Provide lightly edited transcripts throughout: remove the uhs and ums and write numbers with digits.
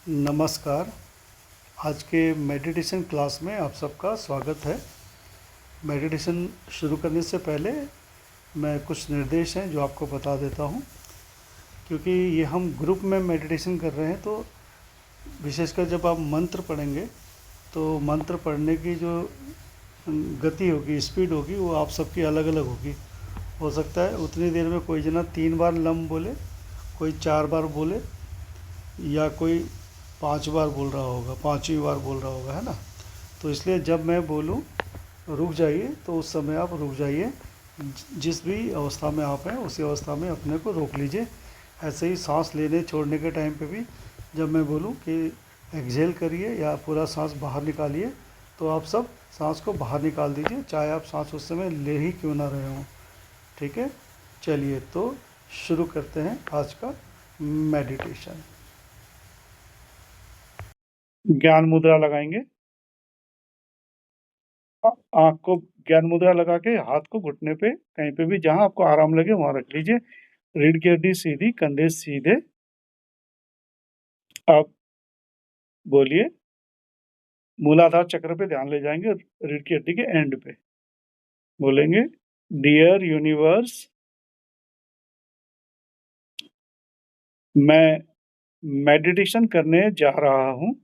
नमस्कार। आज के मेडिटेशन क्लास में आप सबका स्वागत है। मेडिटेशन शुरू करने से पहले मैं कुछ निर्देश हैं जो आपको बता देता हूँ। क्योंकि ये हम ग्रुप में मेडिटेशन कर रहे हैं, तो विशेषकर जब आप मंत्र पढ़ेंगे तो मंत्र पढ़ने की जो गति होगी, स्पीड होगी, वो आप सबकी अलग अलग होगी। हो सकता है उतनी देर में कोई जना 3 बार लम बोले, कोई 4 बार बोले, या कोई 5 बार बोल रहा होगा, 5वीं बार बोल रहा होगा, है ना। तो इसलिए जब मैं बोलूँ रुक जाइए, तो उस समय आप रुक जाइए। जिस भी अवस्था में आप हैं उसी अवस्था में अपने को रोक लीजिए। ऐसे ही सांस लेने छोड़ने के टाइम पे भी जब मैं बोलूँ कि एक्सहेल करिए या पूरा सांस बाहर निकालिए, तो आप सब सांस को बाहर निकाल दीजिए, चाहे आप सांस उस समय ले ही क्यों ना रहे हों। ठीक है, चलिए तो शुरू करते हैं आज का मेडिटेशन। ज्ञान मुद्रा लगाएंगे। आँख को ज्ञान मुद्रा लगा के हाथ को घुटने पे कहीं पे भी जहां आपको आराम लगे वहां रख लीजिए। रीढ़ की हड्डी सीधी, कंधे सीधे। आप बोलिए, मूलाधार चक्र पे ध्यान ले जाएंगे, रीढ़ की हड्डी के एंड पे बोलेंगे, डियर यूनिवर्स, मैं मेडिटेशन करने जा रहा हूँ।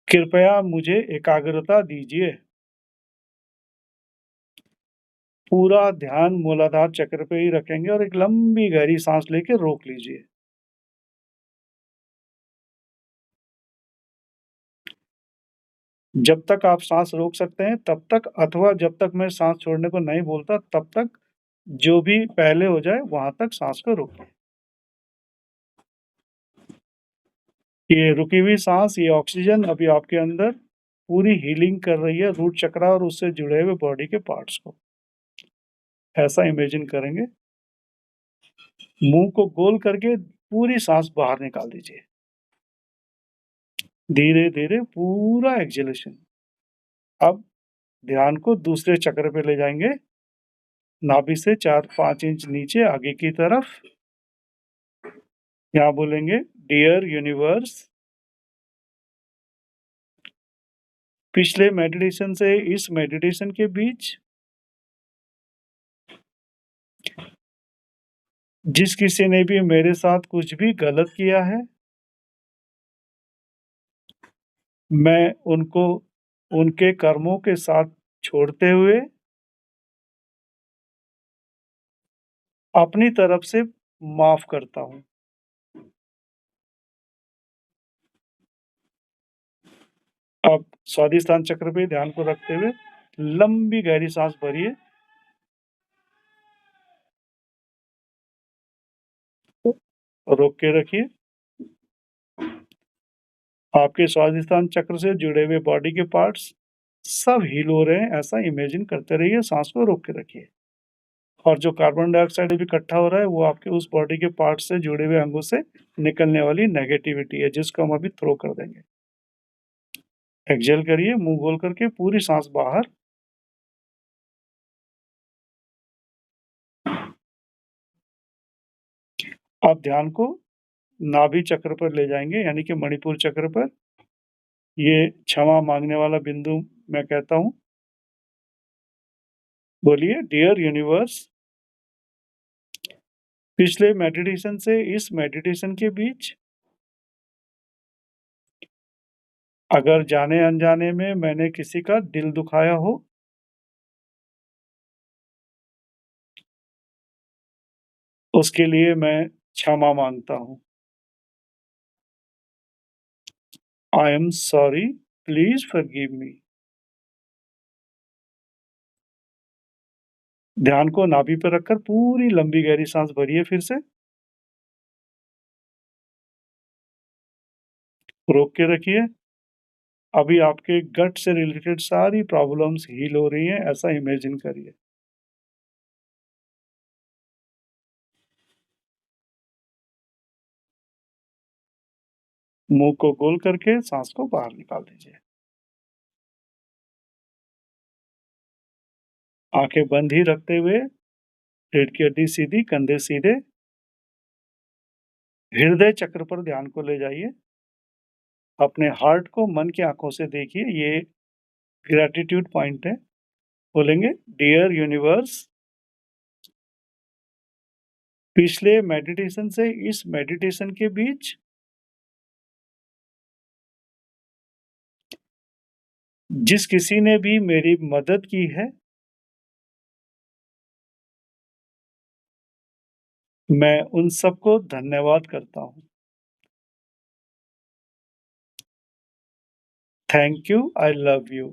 कृपया मुझे एकाग्रता दीजिए। पूरा ध्यान मूलाधार चक्र पे ही रखेंगे और एक लंबी गहरी सांस लेके रोक लीजिए। जब तक आप सांस रोक सकते हैं तब तक, अथवा जब तक मैं सांस छोड़ने को नहीं बोलता तब तक, जो भी पहले हो जाए वहां तक सांस को रोकें। ये रुकी हुई सांस, ये ऑक्सीजन अभी आपके अंदर पूरी हीलिंग कर रही है रूट चक्र और उससे जुड़े हुए बॉडी के पार्ट्स को। ऐसा इमेजिन करेंगे। मुंह को गोल करके पूरी सांस बाहर निकाल दीजिए, धीरे धीरे पूरा एक्सहेलेशन। अब ध्यान को दूसरे चक्र पे ले जाएंगे, नाभि से 4-5 इंच नीचे आगे की तरफ। यहाँ बोलेंगे, डियर यूनिवर्स, पिछले मेडिटेशन से इस मेडिटेशन के बीच जिस किसी ने भी मेरे साथ कुछ भी गलत किया है, मैं उनको उनके कर्मों के साथ छोड़ते हुए अपनी तरफ से माफ करता हूँ। अब स्वादिष्ठान चक्र पे ध्यान को रखते हुए लंबी गहरी सांस भरिए, रोक के रखिए। आपके स्वादिष्ठान चक्र से जुड़े हुए बॉडी के पार्ट्स सब हील हो रहे हैं, ऐसा इमेजिन करते रहिए। सांस को रोक के रखिए। और जो कार्बन डाइऑक्साइड भी इकट्ठा हो रहा है वो आपके उस बॉडी के पार्ट से जुड़े हुए अंगों से निकलने वाली नेगेटिविटी है, जिसको हम अभी थ्रो कर देंगे। एक्सहेल करिए, मुंह गोल करके पूरी सांस बाहर। आप ध्यान को नाभि चक्र पर ले जाएंगे, यानी कि मणिपुर चक्र पर। ये क्षमा मांगने वाला बिंदु मैं कहता हूं। बोलिए, डियर यूनिवर्स, पिछले मेडिटेशन से इस मेडिटेशन के बीच अगर जाने अनजाने में मैंने किसी का दिल दुखाया हो, उसके लिए मैं क्षमा मांगता हूं। I am sorry, please forgive me. ध्यान को नाभि पर रखकर पूरी लंबी गहरी सांस भरिए, फिर से रोक के रखिए। अभी आपके गट से रिलेटेड सारी प्रॉब्लम्स हील हो रही हैं, ऐसा इमेजिन करिए। मुंह को गोल करके सांस को बाहर निकाल दीजिए। आंखें बंद ही रखते हुए, रीढ़ की हड्डी सीधी, कंधे सीधे। हृदय चक्र पर ध्यान को ले जाइए। अपने हार्ट को मन की आँखों से देखिए, ये ग्रैटिट्यूड पॉइंट है। बोलेंगे डियर यूनिवर्स, पिछले मेडिटेशन से इस मेडिटेशन के बीच जिस किसी ने भी मेरी मदद की है, मैं उन सबको धन्यवाद करता हूँ। Thank you, I love you.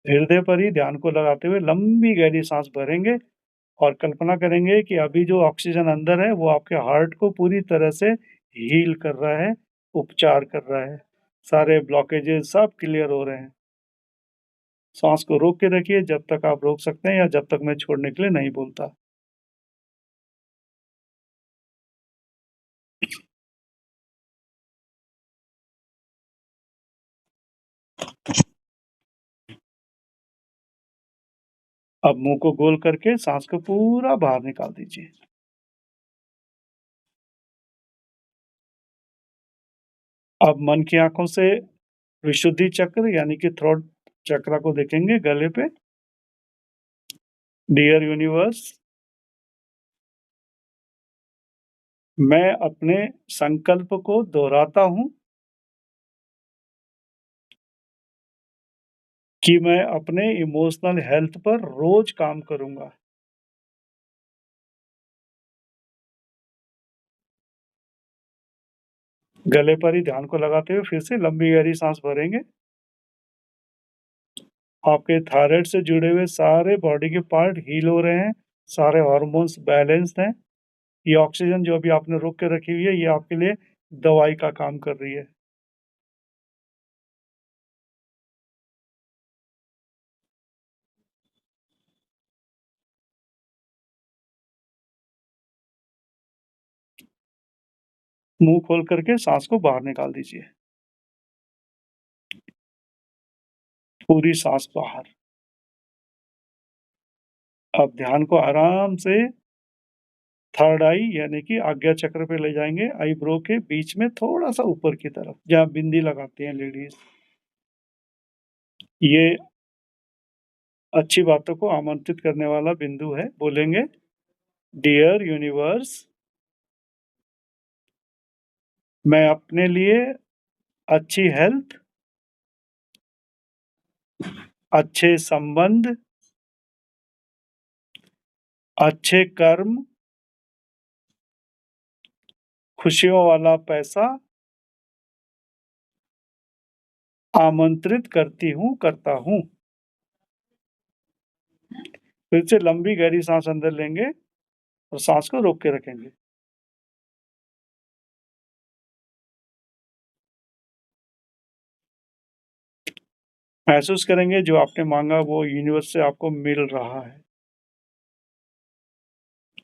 हृदय पर ही ध्यान को लगाते हुए लंबी गहरी सांस भरेंगे और कल्पना करेंगे कि अभी जो ऑक्सीजन अंदर है वो आपके हार्ट को पूरी तरह से हील कर रहा है, उपचार कर रहा है। सारे ब्लॉकेजेस सब क्लियर हो रहे हैं। सांस को रोक के रखिए जब तक आप रोक सकते हैं या जब तक मैं छोड़ने के लिए नहीं बोलता। अब मुंह को गोल करके सांस को पूरा बाहर निकाल दीजिए। अब मन की आंखों से विशुद्धि चक्र यानी कि थ्रोट चक्र को देखेंगे गले पे। डियर यूनिवर्स, मैं अपने संकल्प को दोहराता हूँ कि मैं अपने इमोशनल हेल्थ पर रोज काम करूंगा। गले पर ही ध्यान को लगाते हुए फिर से लंबी गहरी सांस भरेंगे। आपके थायराइड से जुड़े हुए सारे बॉडी के पार्ट हील हो रहे हैं, सारे हार्मोन्स बैलेंस्ड हैं। ये ऑक्सीजन जो अभी आपने रोक के रखी हुई है, ये आपके लिए दवाई का काम कर रही है। मुंह खोल करके सांस को बाहर निकाल दीजिए। पूरी सांस बाहर। अब ध्यान को आराम से थर्ड आई यानी कि आज्ञा चक्र पे ले जाएंगे, आईब्रो के बीच में थोड़ा सा ऊपर की तरफ, जहाँ बिंदी लगाती हैं लेडीज। ये अच्छी बातों को आमंत्रित करने वाला बिंदु है। बोलेंगे डियर यूनिवर्स, मैं अपने लिए अच्छी हेल्थ, अच्छे संबंध, अच्छे कर्म, खुशियों वाला पैसा आमंत्रित करता हूँ। फिर से लंबी गहरी सांस अंदर लेंगे और सांस को रोक के रखेंगे। महसूस करेंगे जो आपने मांगा वो यूनिवर्स से आपको मिल रहा है।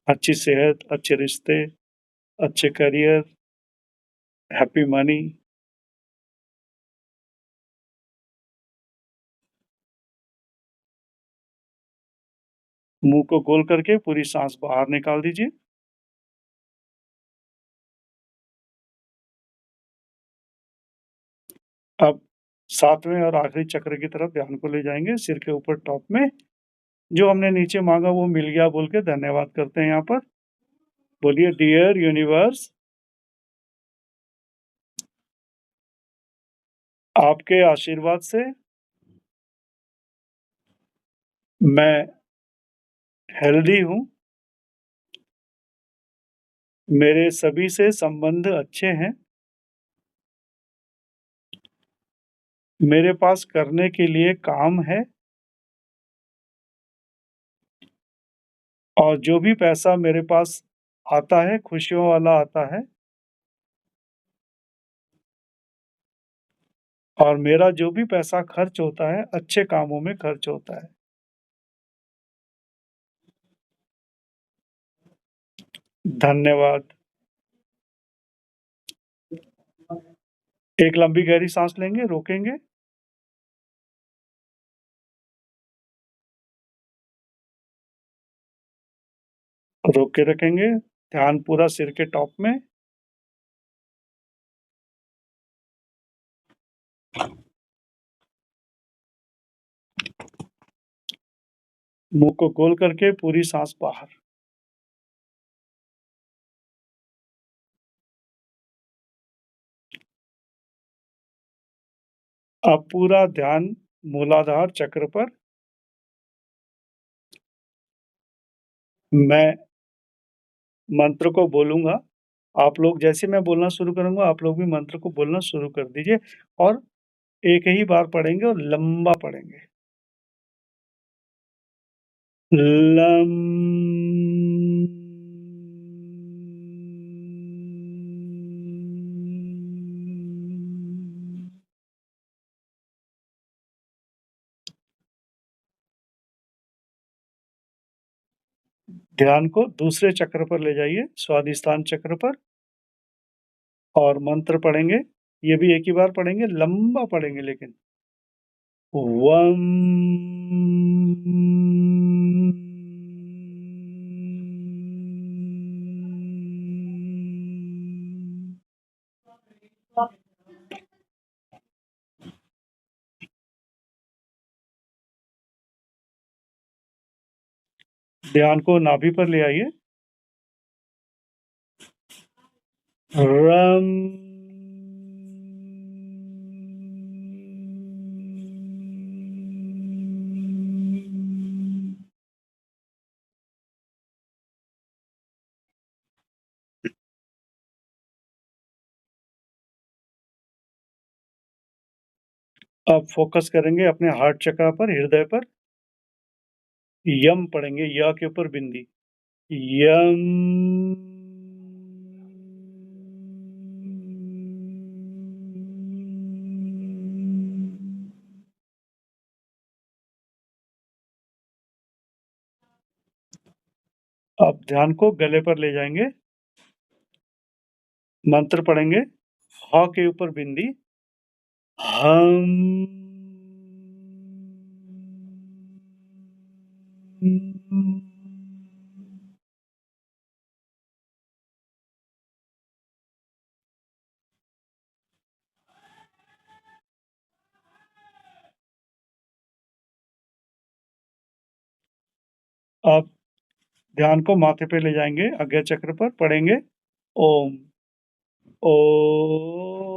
अच्छी सेहत, अच्छे रिश्ते, अच्छे करियर, हैप्पी मनी। मुंह को गोल करके पूरी सांस बाहर निकाल दीजिए। अब सातवें और आखिरी चक्र की तरफ ध्यान को ले जाएंगे, सिर के ऊपर टॉप में। जो हमने नीचे मांगा वो मिल गया बोल के धन्यवाद करते हैं। यहाँ पर बोलिए डियर यूनिवर्स, आपके आशीर्वाद से मैं हेल्दी हूँ, मेरे सभी से संबंध अच्छे हैं, मेरे पास करने के लिए काम है और जो भी पैसा मेरे पास आता है खुशियों वाला आता है और मेरा जो भी पैसा खर्च होता है अच्छे कामों में खर्च होता है। धन्यवाद। एक लंबी गहरी सांस लेंगे, रोकेंगे रोक के रखेंगे, ध्यान पूरा सिर के टॉप में। मुंह को गोल करके पूरी सांस बाहर। अब पूरा ध्यान मूलाधार चक्र पर। मैं मंत्र को बोलूंगा, आप लोग जैसे मैं बोलना शुरू करूंगा आप लोग भी मंत्र को बोलना शुरू कर दीजिए और एक ही बार पढ़ेंगे और लंबा पढ़ेंगे। लम। ध्यान को दूसरे चक्र पर ले जाइए, स्वादिष्ठान चक्र पर, और मंत्र पढ़ेंगे। ये भी एक ही बार पढ़ेंगे, लंबा पढ़ेंगे लेकिन। वम। ध्यान को नाभि पर ले आइए। रम। अब फोकस करेंगे अपने हार्ट चक्र पर, हृदय पर। यम पढ़ेंगे, य के ऊपर बिंदी। यम। अब ध्यान को गले पर ले जाएंगे, मंत्र पढ़ेंगे, ह के ऊपर बिंदी। हम। अब ध्यान को माथे पे ले जाएंगे, आज्ञा चक्र पर पढ़ेंगे ओम। ओम।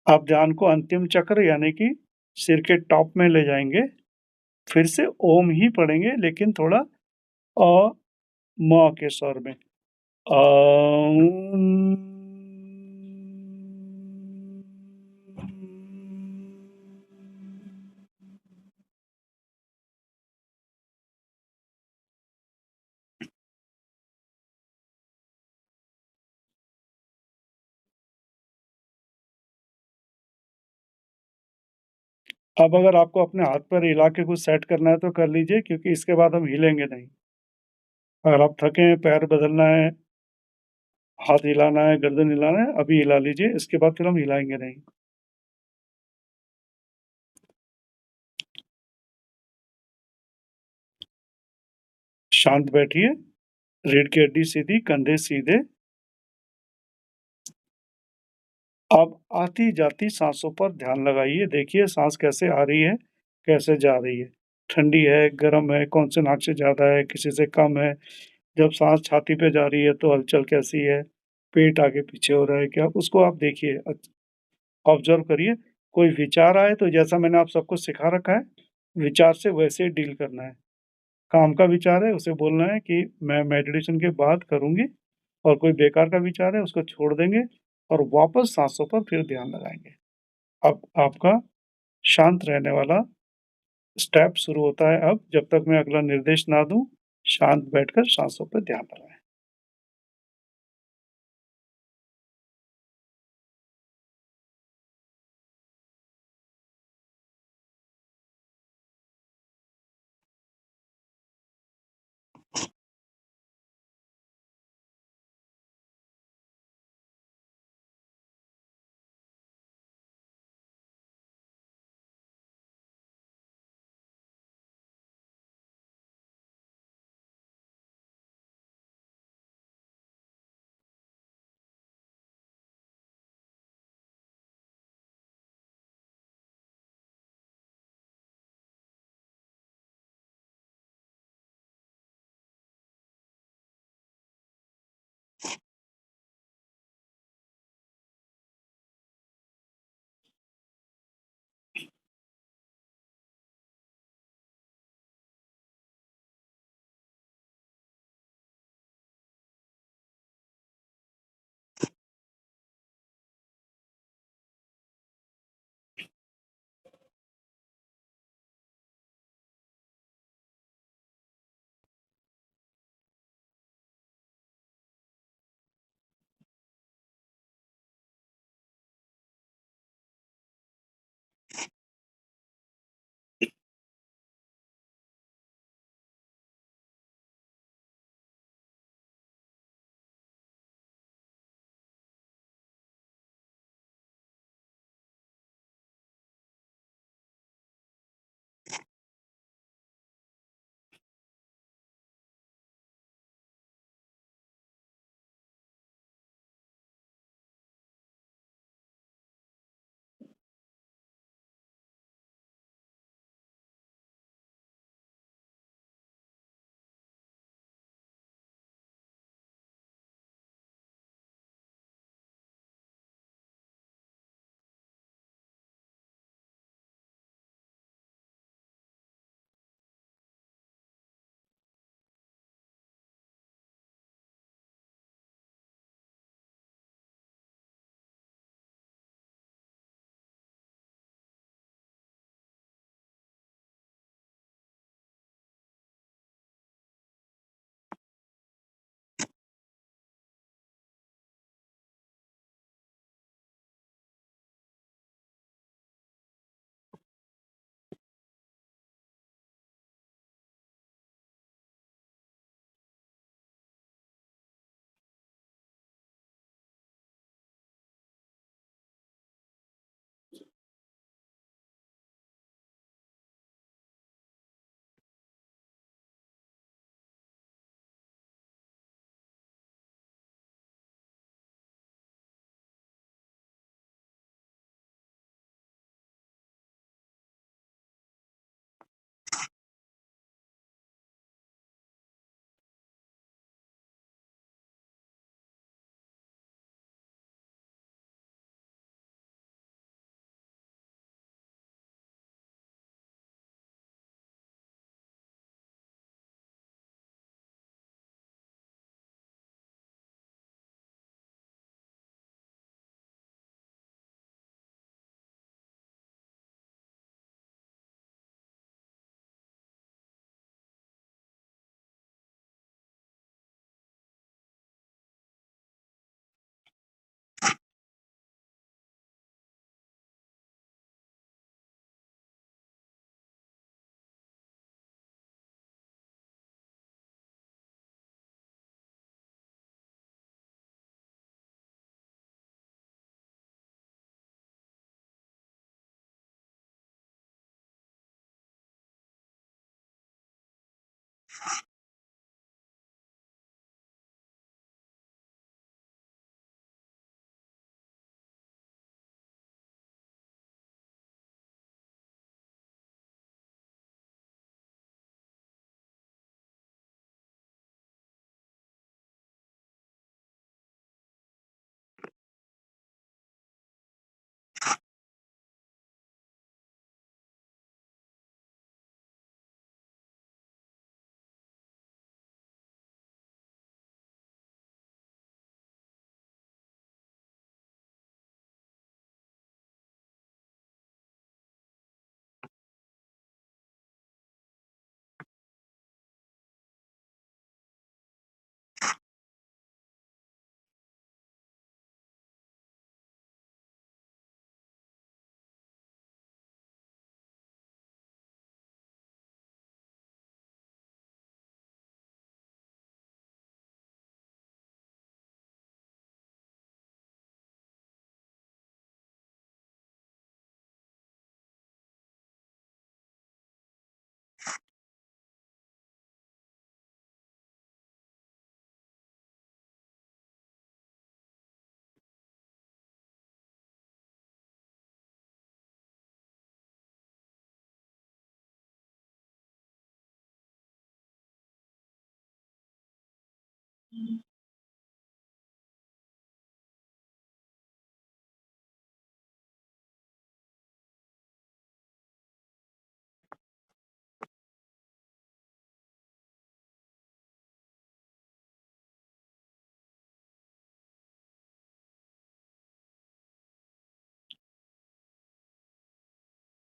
आप ध्यान को अंतिम चक्र यानी कि सिर के टॉप में ले जाएंगे। फिर से ओम ही पढ़ेंगे लेकिन थोड़ा अ म के स्वर में। अम। अब अगर आपको अपने हाथ पर हिला के कुछ सेट करना है तो कर लीजिए, क्योंकि इसके बाद हम हिलेंगे नहीं। अगर आप थके हैं, पैर बदलना है, हाथ हिलाना है, गर्दन हिलाना है, अभी हिला लीजिए, इसके बाद फिर हम हिलाएंगे नहीं। शांत बैठिए, रीढ़ की हड्डी सीधी, कंधे सीधे। अब आती जाती सांसों पर ध्यान लगाइए, देखिए सांस कैसे आ रही है, कैसे जा रही है, ठंडी है, गर्म है, कौन से नाक से ज्यादा है, किसी से कम है। जब सांस छाती पे जा रही है तो हलचल कैसी है, पेट आगे पीछे हो रहा है क्या, उसको आप देखिए, ऑब्जर्व करिए। कोई विचार आए तो जैसा मैंने आप सबको सिखा रखा है, विचार से वैसे डील करना है। काम का विचार है उसे बोलना है कि मैं मेडिटेशन के बाद करूंगी, और कोई बेकार का विचार है उसको छोड़ देंगे और वापस सांसों पर फिर ध्यान लगाएंगे। अब आपका शांत रहने वाला स्टेप शुरू होता है। अब जब तक मैं अगला निर्देश ना दूं, शांत बैठकर सांसों पर ध्यान लगाएं।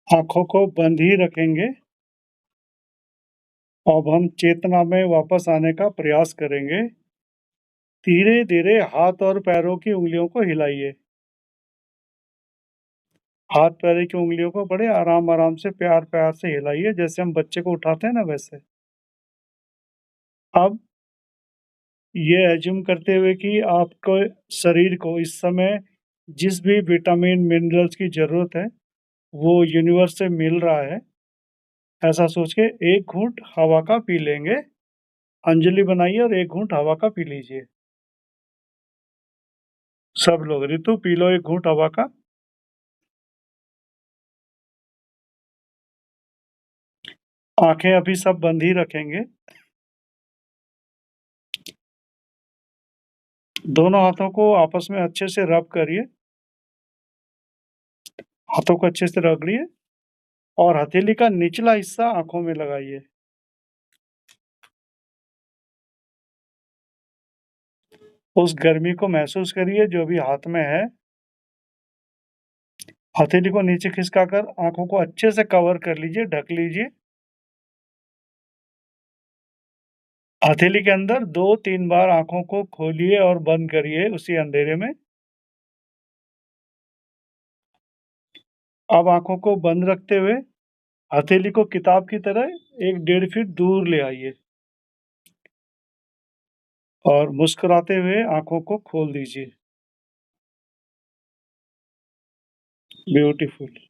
आँखों को बंद ही रखेंगे। अब हम चेतना में वापस आने का प्रयास करेंगे। धीरे-धीरे हाथ और पैरों की उँगलियों को हिलाइए। हाथ-पैर की उँगलियों को बड़े आराम-आराम से प्यार-प्यार से हिलाइए, जैसे हम बच्चे को उठाते हैं ना वैसे। अब ये अज़्यूम करते हुए कि आपको शरीर को इस समय जिस भी विटामिन, मिनरल्स की ज़रूरत है, वो यूनिवर्स से मिल रहा है, ऐसा सोच के एक घूँट हवा का पी लेंगे। अंजलि बनाइए और एक घूँट हवा का पी लीजिए। सब लोग, ऋतु पी लो एक घूँट हवा का। आँखें अभी सब बंद ही रखेंगे। दोनों हाथों को आपस में अच्छे से रब करिए। हाथों को अच्छे से रगड़िए और हथेली का निचला हिस्सा आँखों में लगाइए। उस गर्मी को महसूस करिए जो अभी हाथ में है। हथेली को नीचे खिसकाकर आँखों को अच्छे से कवर कर लीजिए, ढक लीजिए। हथेली के अंदर 2-3 बार आँखों को खोलिए और बंद करिए उसी अंधेरे में। अब आँखों को बंद रखते हुए हथेली को किताब की तरह 1 डेढ़ फीट दूर ले आइए और मुस्कुराते हुए आँखों को खोल दीजिए। ब्यूटीफुल।